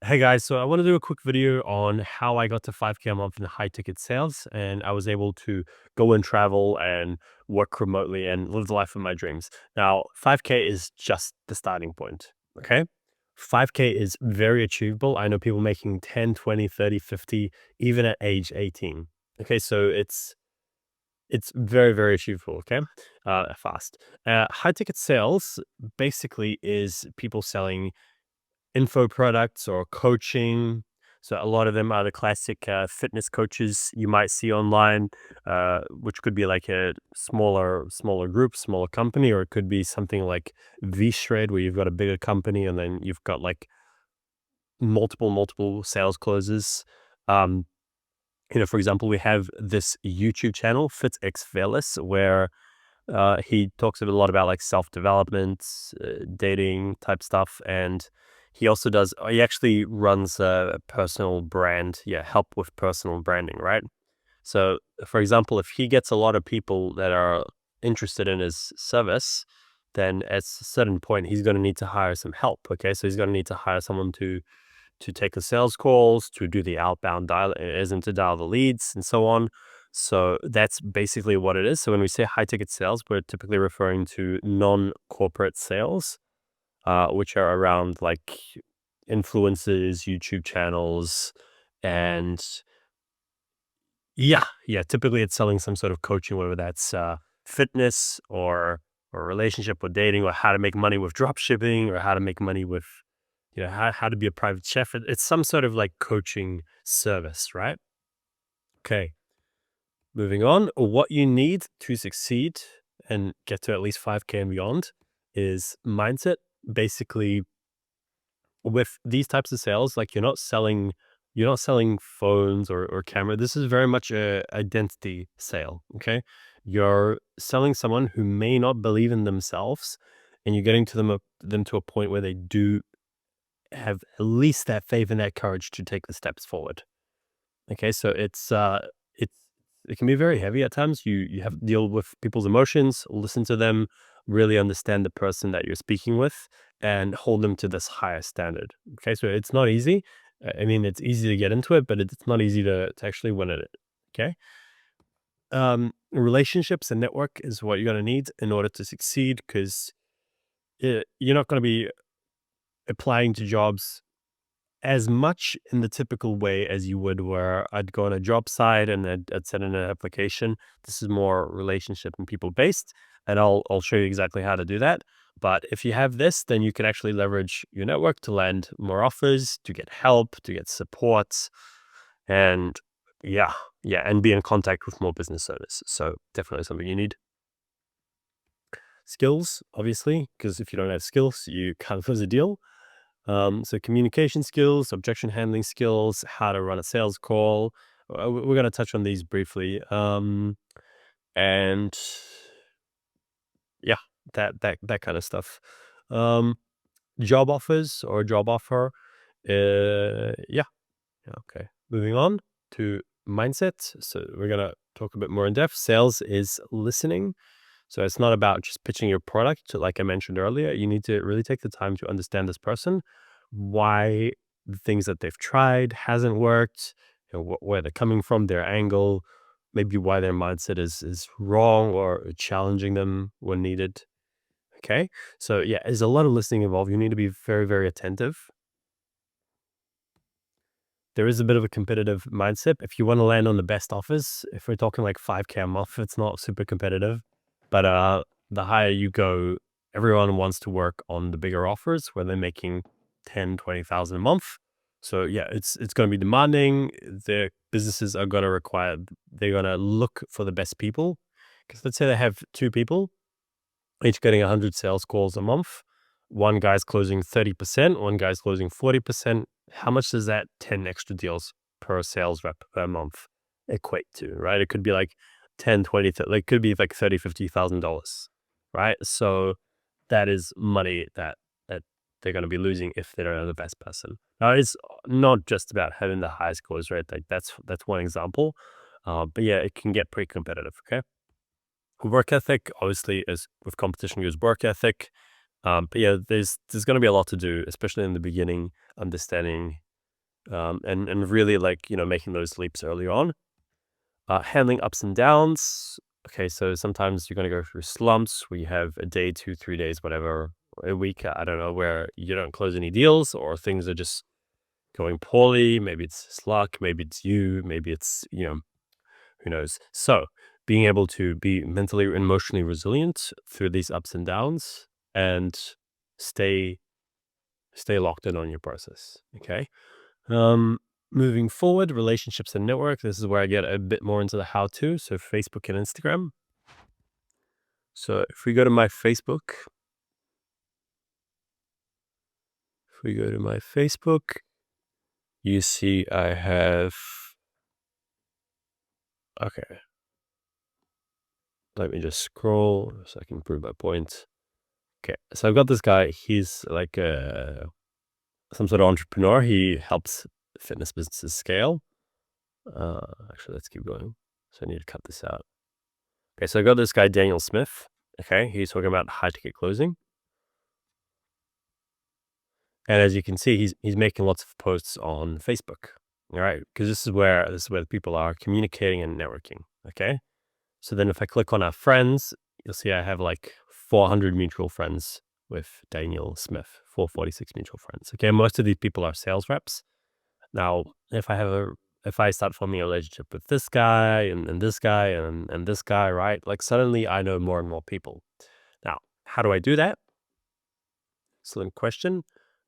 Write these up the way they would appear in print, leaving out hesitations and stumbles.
Hey guys, so I want to do a quick video on how I got to 5K a month in high ticket sales, and I was able to go and travel and work remotely and live the life of my dreams. Now, 5K is just the starting point. Okay. 5K is very achievable. I know people making 10, 20, 30, 50, even at age 18. Okay. So it's very, very achievable. Okay. Fast. High ticket sales basically is people selling info products or coaching. So a lot of them are the classic fitness coaches you might see online, which could be like a smaller group, smaller company, or it could be something like V-Shred, where you've got a bigger company and then you've got like multiple sales closes. Um, for example, we have this YouTube channel, FitX Velas, where he talks a lot about like self-development, dating type stuff, and he actually runs a personal brand, help with personal branding, right? So, for example, if he gets a lot of people that are interested in his service, then at a certain point he's going to need to hire some help. Okay, so he's going to need to hire someone to take the sales calls, to do the outbound dial, isn't to dial the leads, and so on. So that's basically what it is. So when we say high ticket sales, we're typically referring to non-corporate sales, which are around like influencers, YouTube channels, and typically it's selling some sort of coaching, whether that's fitness or relationship or dating, or how to make money with drop shipping, or how to make money with how to be a private chef. It's some sort of like coaching service, right? Okay, moving on. What you need to succeed and get to at least 5K and beyond is mindset. Basically, with these types of sales, like you're not selling phones or camera. This is very much a identity sale. Okay, you're selling someone who may not believe in themselves, and you're getting to them to a point where they do have at least that faith and that courage to take the steps forward. Okay, so it's it can be very heavy at times. You have to deal with people's emotions, listen to them, really understand the person that you're speaking with, and hold them to this higher standard. Okay, so it's not easy. I mean, it's easy to get into it, but it's not easy to actually win at it. Okay. Relationships and network is what you're going to need in order to succeed, because you're not going to be applying to jobs as much in the typical way as you would where I'd go on a job site and I'd send in an application. This is more relationship and people based, and I'll show you exactly how to do that. But if you have this, then you can actually leverage your network to land more offers, to get help, to get support, and and be in contact with more business owners. So definitely something you need. Skills, obviously, because if you don't have skills, you can't close a deal. So communication skills, objection handling skills, how to run a sales call. We're going to touch on these briefly. And yeah, that kind of stuff. Um, Job offers or job offer. Okay. Moving on to mindset. So we're going to talk a bit more in depth. Sales is listening. So it's not about just pitching your product. Like I mentioned earlier, you need to really take the time to understand this person, why the things that they've tried hasn't worked, where they're coming from, their angle, maybe why their mindset is wrong or challenging them when needed. Okay. So yeah, there's a lot of listening involved. You need to be very, very attentive. There is a bit of a competitive mindset. If you want to land on the best offers, if we're talking like 5K a month, it's not super competitive. But the higher you go, everyone wants to work on the bigger offers where they're making 10, 20,000 a month. So yeah, it's going to be demanding. The businesses are going to require, they're going to look for the best people. Because let's say they have two people, each getting 100 sales calls a month. One guy's closing 30%, one guy's closing 40%. How much does that 10 extra deals per sales rep per month equate to, right? It could be like 10, 20, like could be like 30, $50,000, right? So that is money that they're going to be losing if they don't have the best person. Now, it's not just about having the highest close rate. Like that's one example. But yeah, it can get pretty competitive. Okay. Work ethic, obviously, is with competition goes work ethic. But yeah, there's going to be a lot to do, especially in the beginning, understanding and really like, making those leaps early on. Handling ups and downs. Okay, so sometimes you're going to go through slumps where you have a day, 2, 3 days, whatever, a week, I don't know, where you don't close any deals or things are just going poorly. Maybe it's luck, maybe it's you, maybe it's, who knows. So being able to be mentally and emotionally resilient through these ups and downs and stay locked in on your process. Okay. Um, Moving forward, relationships and network. This is where I get a bit more into the how-to. So Facebook and Instagram. So if we go to my Facebook, you see I have, okay, let me just scroll so I can prove my point. Okay, so I've got this guy. He's like some sort of entrepreneur. He helps fitness businesses scale. Actually, let's keep going. So I need to cut this out. Okay, so I got this guy, Daniel Smith. Okay, he's talking about high ticket closing. And as you can see, he's making lots of posts on Facebook. All right, because this is where the people are communicating and networking. Okay, so then if I click on our friends, you'll see I have like 400 mutual friends with Daniel Smith, 446 mutual friends. Okay, most of these people are sales reps. Now, if I start forming a relationship with this guy and this guy and this guy, right? Like suddenly I know more and more people. Now, how do I do that? Excellent question.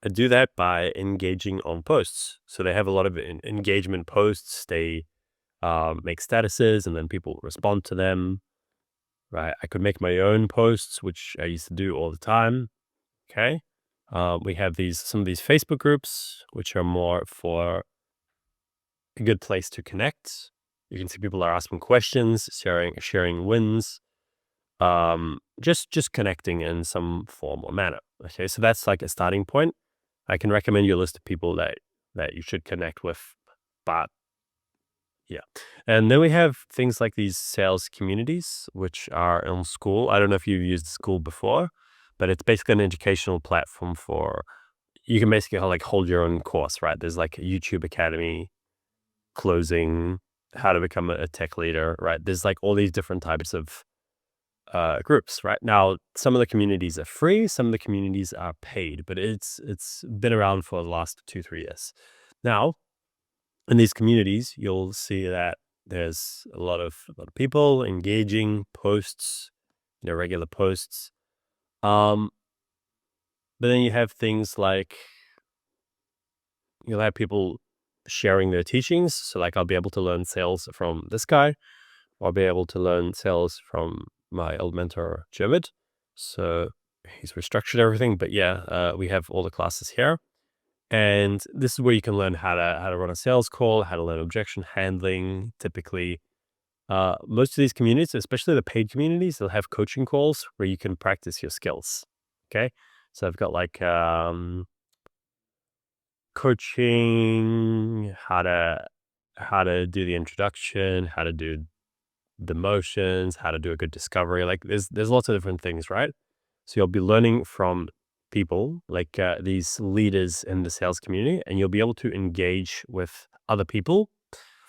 I do that by engaging on posts. So they have a lot of engagement posts. They make statuses and then people respond to them, right? I could make my own posts, which I used to do all the time. Okay. We have some of these Facebook groups, which are more for a good place to connect. You can see people are asking questions, sharing wins, just connecting in some form or manner. Okay, so that's like a starting point. I can recommend you a list of people that you should connect with, but yeah. And then we have things like these sales communities, which are in school. I don't know if you've used school before, but it's basically an educational platform for, you can basically like hold your own course, right? There's like a YouTube Academy, closing, how to become a tech leader, right? There's like all these different types of groups, right? Now, some of the communities are free, some of the communities are paid, but it's been around for the last 2-3 years. Now, in these communities, you'll see that there's a lot of people engaging posts, regular posts. But then you have things like you'll have people sharing their teachings. So like I'll be able to learn sales from this guy. I'll be able to learn sales from my old mentor, Jimid. So he's restructured everything. But yeah, we have all the classes here. And this is where you can learn how to run a sales call, how to learn objection handling. Typically, most of these communities, especially the paid communities, they'll have coaching calls where you can practice your skills. Okay. So I've got like coaching, how to do the introduction, how to do the motions, how to do a good discovery. Like there's lots of different things, right? So you'll be learning from people like these leaders in the sales community, and you'll be able to engage with other people,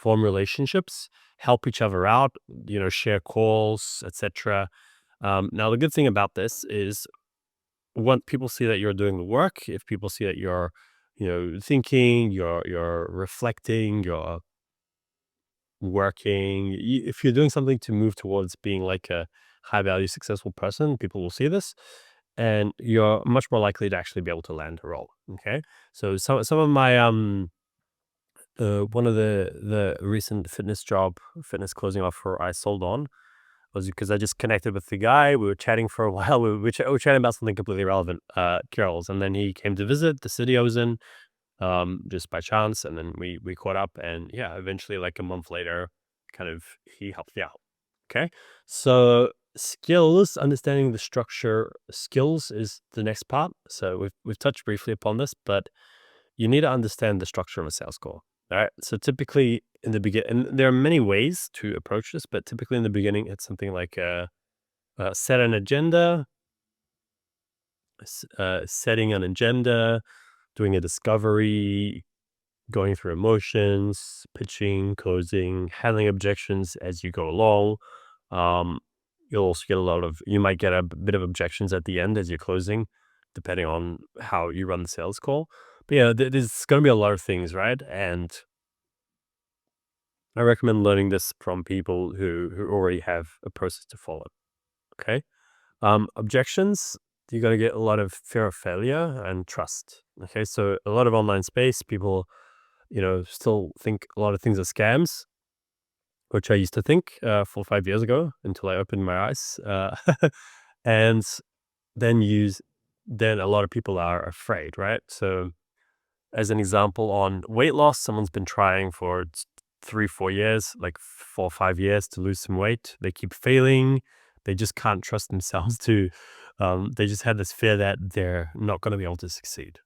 form relationships, help each other out, share calls, etc. Now, the good thing about this is when people see that you're doing the work, if people see that you're, thinking, you're reflecting, you're working, if you're doing something to move towards being like a high value, successful person, people will see this and you're much more likely to actually be able to land a role. Okay. So some of my, one of the recent fitness closing offer I sold on was because I just connected with the guy. We were chatting for a while. We were chatting about something completely irrelevant, carols. And then he came to visit the city I was in, just by chance. And then we caught up and yeah, eventually like a month later, kind of, he helped me out. Okay. So skills, understanding the structure, skills is the next part. So we've touched briefly upon this, but you need to understand the structure of a sales call. All right. So typically in the beginning, and there are many ways to approach this, but typically in the beginning, it's something like set an agenda, setting an agenda, doing a discovery, going through emotions, pitching, closing, handling objections as you go along. Um, you'll also get you might get a bit of objections at the end as you're closing, depending on how you run the sales call. But yeah, there's going to be a lot of things, right? And I recommend learning this from people who already have a process to follow. Okay. Objections, you're going to get a lot of fear of failure and trust. Okay. So a lot of online space, people, still think a lot of things are scams, which I used to think 4 or 5 years ago until I opened my eyes. And then then a lot of people are afraid, right? So as an example on weight loss, someone's been trying for 3, 4 years, like 4 or 5 years to lose some weight. They keep failing. They just can't trust themselves they just had this fear that they're not going to be able to succeed,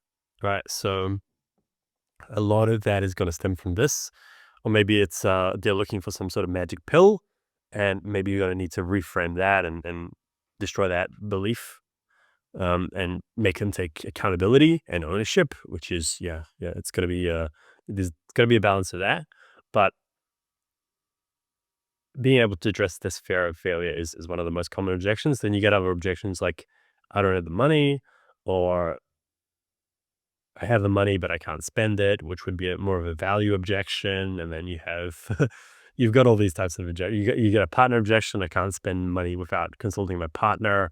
right? So a lot of that is going to stem from this. Or maybe it's they're looking for some sort of magic pill, and maybe you're going to need to reframe that and destroy that belief, and make them take accountability and ownership, which is, yeah, it's going to be there's going to be a balance of that. But being able to address this fear of failure is one of the most common objections. Then you get other objections like, I don't have the money, or I have the money, but I can't spend it, which would be more of a value objection. And then you have, you've got all these types of objections. You get a partner objection. I can't spend money without consulting my partner.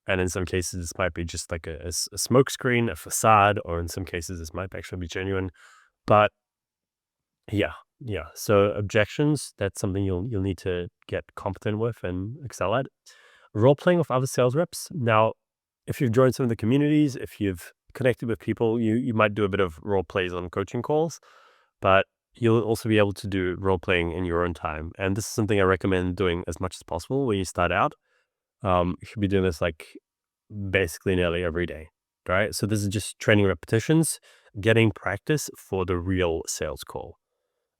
And in some cases, this might be just like a smoke screen, a facade, or in some cases, this might actually be genuine. But yeah, yeah. So objections, that's something you'll need to get competent with and excel at. Role playing with other sales reps. Now, if you've joined some of the communities, if you've connected with people, you might do a bit of role plays on coaching calls, but you'll also be able to do role playing in your own time. And this is something I recommend doing as much as possible when you start out. You should be doing this like basically nearly every day, right? So this is just training repetitions, getting practice for the real sales call.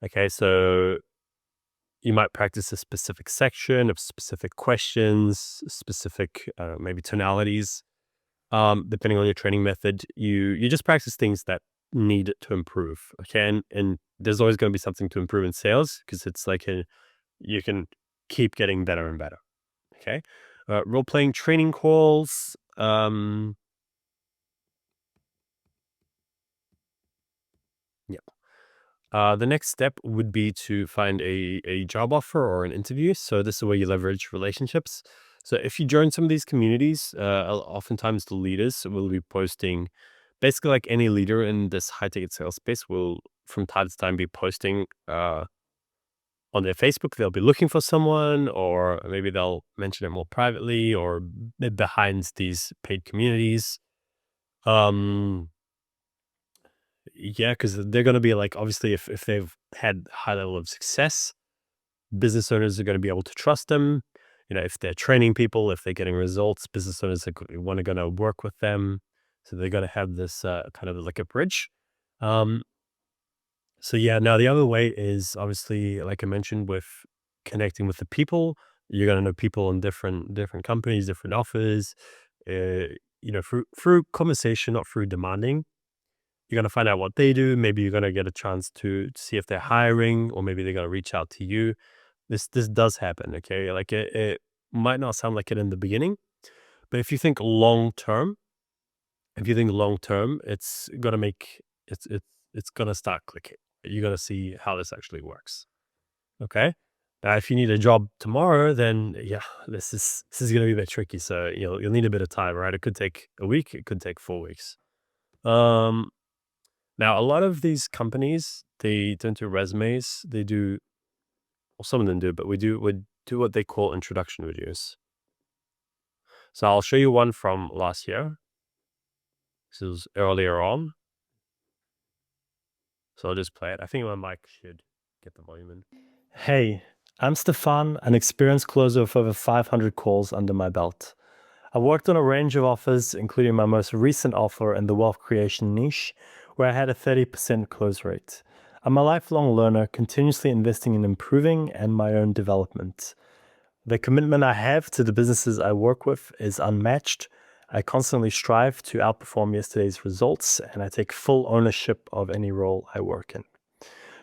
Okay, so you might practice a specific section of specific questions, specific maybe tonalities. Depending on your training method, you just practice things that need to improve. Okay, and there's always going to be something to improve in sales because it's like you can keep getting better and better. Okay, role playing training calls. Yeah. The next step would be to find a job offer or an interview. So this is where you leverage relationships. So if you join some of these communities, oftentimes the leaders will be posting, basically like any leader in this high ticket sales space will from time to time be posting on their Facebook. They'll be looking for someone, or maybe they'll mention it more privately or behind these paid communities. Um, yeah, because they're going to be like, obviously, if they've had high level of success, business owners are going to be able to trust them. If they're training people, if they're getting results, business owners are going to work with them. So they're going to have this kind of like a bridge. Um, so yeah, now the other way is obviously, like I mentioned, with connecting with the people. You're going to know people in different companies, different offers. Through conversation, not through demanding. You're going to find out what they do. Maybe you're going to get a chance to see if they're hiring, or maybe they're going to reach out to you. This does happen, okay? Like it might not sound like it in the beginning, but if you think long term, it's gonna start clicking. You're gonna see how this actually works. Okay. Now, if you need a job tomorrow, then yeah, this is gonna be a bit tricky. So you'll need a bit of time, right? It could take a week. It could take 4 weeks. Um, Now a lot of these companies, they don't do resumes. They do, well, some of them do, but we do what they call introduction videos. So I'll show you one from last year. This was earlier on. So I'll just play it. I think my mic should get the volume in. Hey, I'm Stefan, an experienced closer with over 500 calls under my belt. I worked on a range of offers, including my most recent offer in the wealth creation niche, where I had a 30% close rate. I'm a lifelong learner, continuously investing in improving and my own development. The commitment I have to the businesses I work with is unmatched. I constantly strive to outperform yesterday's results, and I take full ownership of any role I work in.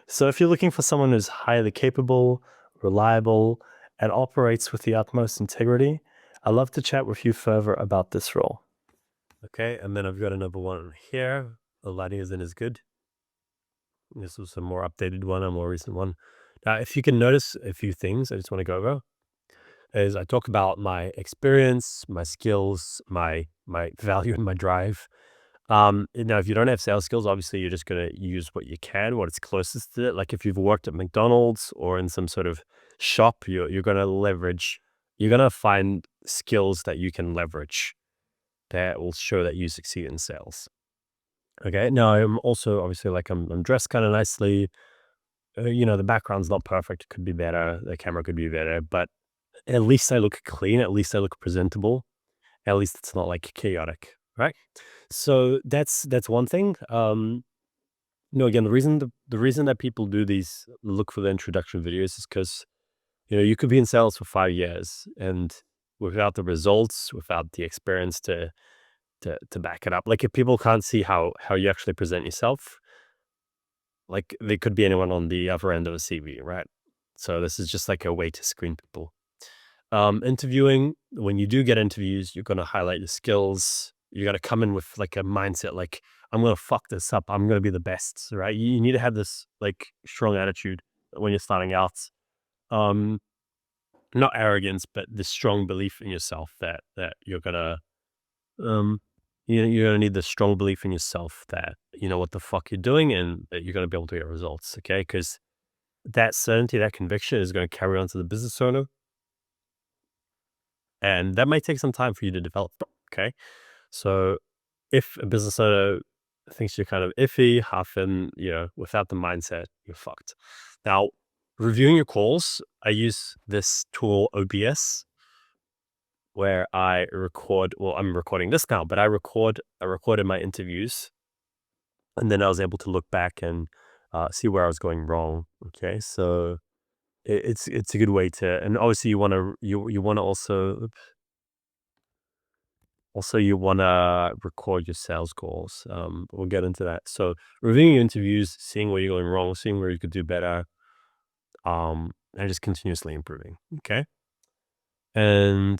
So if you're looking for someone who's highly capable, reliable, and operates with the utmost integrity, I'd love to chat with you further about this role. Okay, and then I've got another one here. The lighting isn't as good. This was a more updated one, a more recent one. Now, if you can notice a few things I just want to go over, is I talk about my experience, my skills, my value, and my drive. Now, if you don't have sales skills, obviously you're just gonna use what you can, what is closest to it. Like if you've worked at McDonald's or in some sort of shop, you're gonna leverage. You're gonna find skills that you can leverage that will show that you succeed in sales. Okay. Now I'm also obviously like I'm dressed kind of nicely. The background's not perfect. It could be better. The camera could be better, but at least I look clean. At least I look presentable. At least it's not like chaotic, right? So that's one thing. Again, the reason that people do these look for the introduction videos is because you could be in sales for 5 years and without the results, without the experience to back it up. Like if people can't see how you actually present yourself, like they could be anyone on the other end of a CV, right? So this is just like a way to screen people. Interviewing, when you do get interviews, you're gonna highlight your skills. You gotta come in with like a mindset like, I'm gonna fuck this up. I'm gonna be the best, right? You need to have this like strong attitude when you're starting out. Um, Not arrogance, but the strong belief in yourself that you're gonna um you're gonna need the strong belief in yourself that you know what the fuck you're doing and that you're gonna be able to get results, okay? Because that certainty, that conviction is gonna carry on to the business owner. And that might take some time for you to develop. Okay. So if a business owner thinks you're kind of iffy, half in, without the mindset, you're fucked. Now, reviewing your calls, I use this tool OBS where I record, well, I'm recording this now, but I recorded my interviews and then I was able to look back and see where I was going wrong. Okay. So it's a good way to, and obviously you want to also, you want to record your sales goals. We'll get into that. So, reviewing your interviews, seeing where you're going wrong, seeing where you could do better, and just continuously improving. Okay. And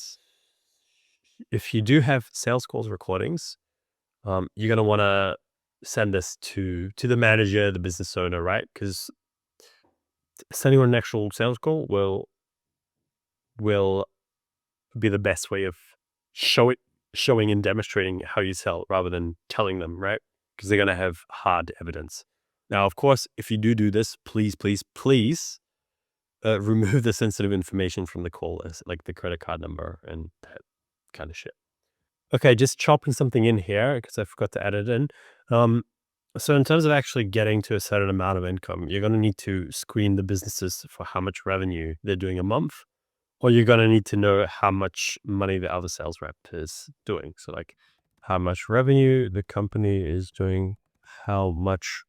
if you do have sales calls recordings, you're gonna want to send this to the manager, the business owner, right? Because sending an actual sales call will be the best way of showing and demonstrating how you sell rather than telling them, right? Because they're going to have hard evidence. Now, of course, if you do this, please, please, please remove the sensitive information from the call, as like the credit card number and that kind of shit. Okay, just chopping something in here because I forgot to add it in. So in terms of actually getting to a certain amount of income, you're going to need to screen the businesses for how much revenue they're doing a month, or you're going to need to know how much money the other sales rep is doing. So like how much revenue the company is doing, how much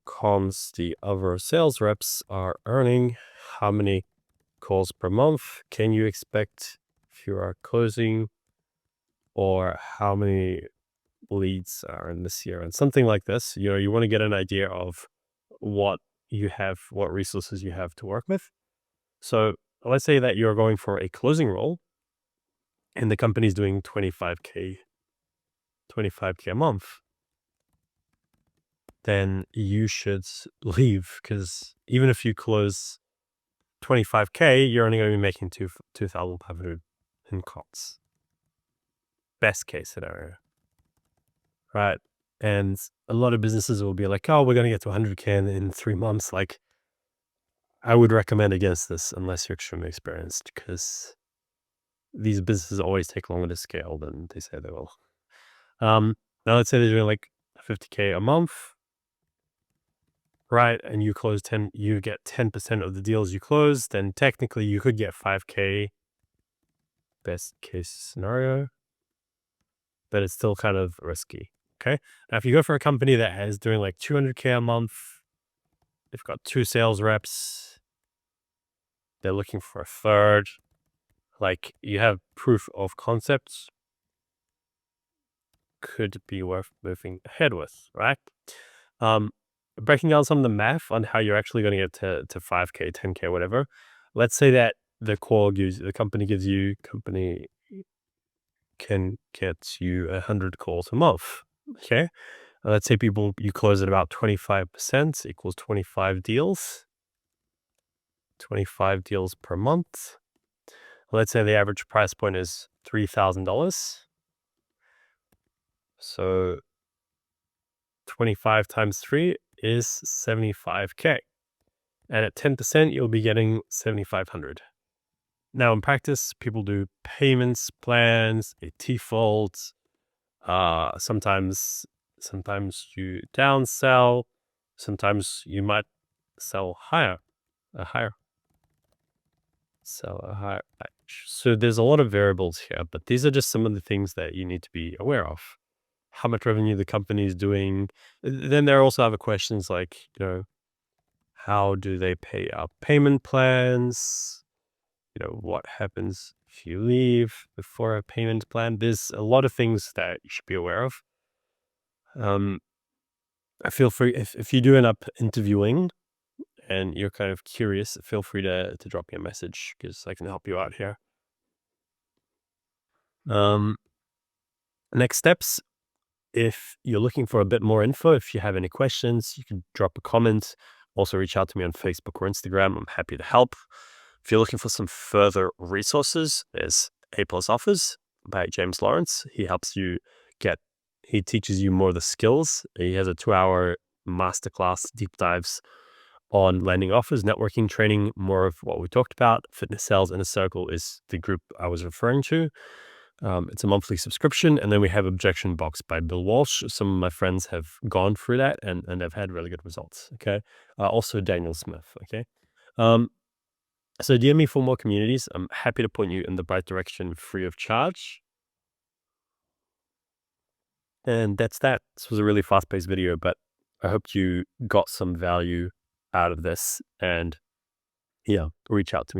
comms the other sales reps are earning, how many calls per month can you expect if you are closing, or how many leads are in this year, and something like this. You want to get an idea of what what resources you have to work with. So let's say that you're going for a closing role and the company's doing 25K a month, then you should leave, because even if you close 25K, you're only going to be making 2,500 in calls. Best case scenario, right? And a lot of businesses will be like, oh, we're going to get to 100K in 3 months. Like, I would recommend against this unless you're extremely experienced, because these businesses always take longer to scale than they say they will. Now let's say they're doing like 50K a month, right? And you get 10% of the deals you close, then technically you could get 5K, best case scenario, but it's still kind of risky. Okay. Now, if you go for a company that is doing like 200K a month, they've got 2 sales reps, they're looking for a third, like you have proof of concepts, could be worth moving ahead with, right? Um, Breaking down some of the math on how you're actually going to get to 5K, 10K, whatever. Let's say that the company can get you 100 calls a month. Okay. Let's say you close at about 25% equals 25 deals per month. Let's say the average price point is $3,000. So 25 times 3 is 75K. And at 10%, you'll be getting 7,500. Now, in practice, people do payments plans, they default. Sometimes you downsell. Sometimes you might sell a higher, sell a higher package. So there's a lot of variables here, but these are just some of the things that you need to be aware of. How much revenue the company is doing. Then there are also other questions like, how do they pay out payment plans? What happens if you leave before a payment plan? There's a lot of things that you should be aware of. I feel free if you do end up interviewing and you're kind of curious, feel free to drop me a message because I can help you out here. Next steps. If you're looking for a bit more info, if you have any questions, you can drop a comment. Also reach out to me on Facebook or Instagram. I'm happy to help. If you're looking for some further resources, there's A+ Offers by James Lawrence. He teaches you more of the skills. He has a 2-hour masterclass deep dives on landing offers, networking training, more of what we talked about. Fitness Sales Inner Circle is the group I was referring to. It's a monthly subscription. And then we have Objection Box by Bill Walsh. Some of my friends have gone through that and have had really good results. Okay. Also Daniel Smith. Okay. So DM me for more communities. I'm happy to point you in the right direction free of charge. And that's that. This was a really fast-paced video, but I hope you got some value out of this. And yeah, reach out to me.